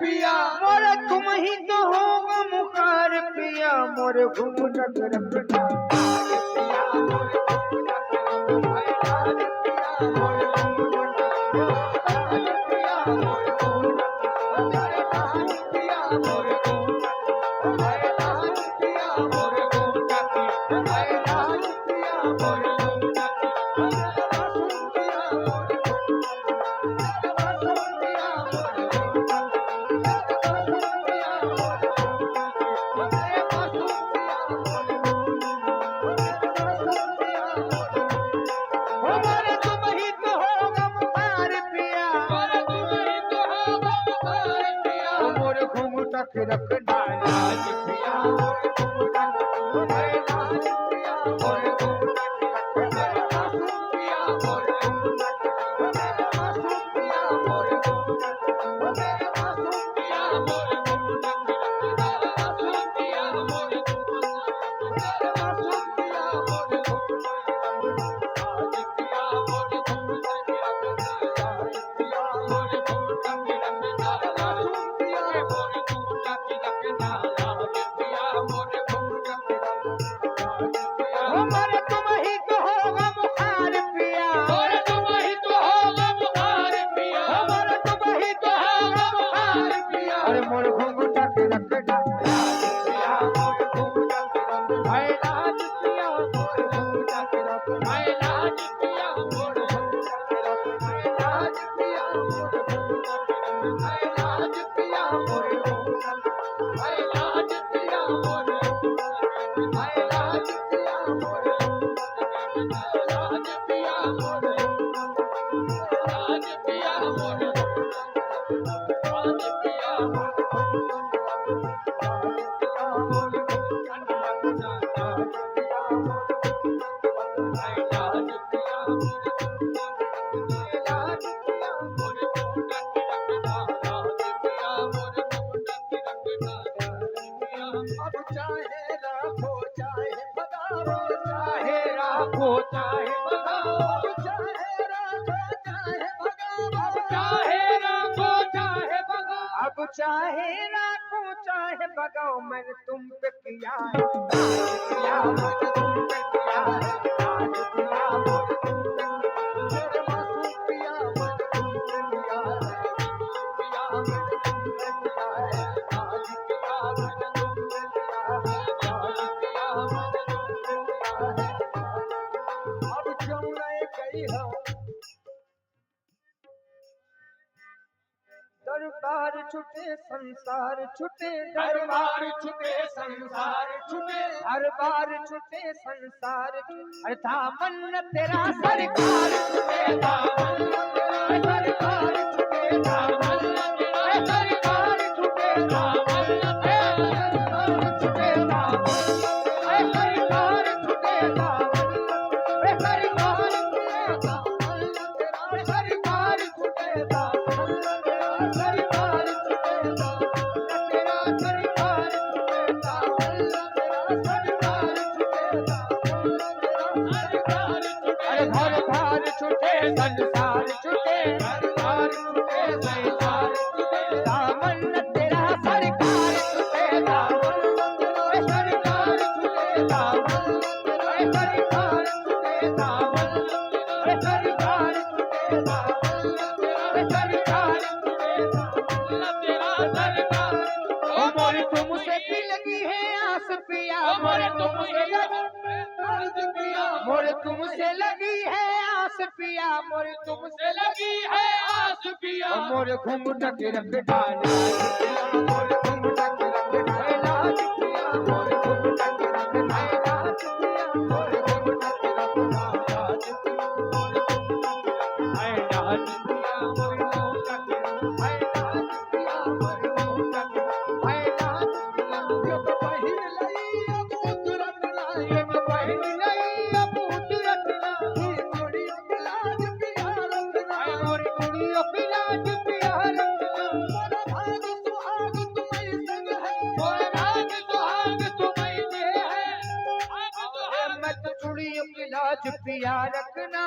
पिया मोरे तुम ही तो हो गमखार पिया मोरे घूंघट रखना रखना लाज पिया चाहे राखो चाहे भगाओ मैंने तुम पे किया है दरबार छुटे संसार छुटे दरबार छुटे संसार छुटे दरबार छुटे संसार अरे दामन तेरा सरकार छुटे दामन सरकार छुटे दामन सरकार छुटे दामन छुटे दामन सरकार छुटे दामन सरकार छुटे दामन संसार छुटे दरबार छुटे संसार छुटे दामन तेरा सरकार छुटे दामन सरकार छुटे दामन सरकार छुटे दामन सरकार छुटे दामन सरकार छुटे दामन ओ मोरे तुमसे भी लगी है आस पिया मोरे तुमसे मोरे तुमसे लगी है आस पिया मोरे तुमसे लगी है आस पिया मोरे घूंघट के रख डाला मोरे घूंघट के रख डाला मोरे घूंघट के रख डाला मोरे घूंघट के रख लाज पिया रखना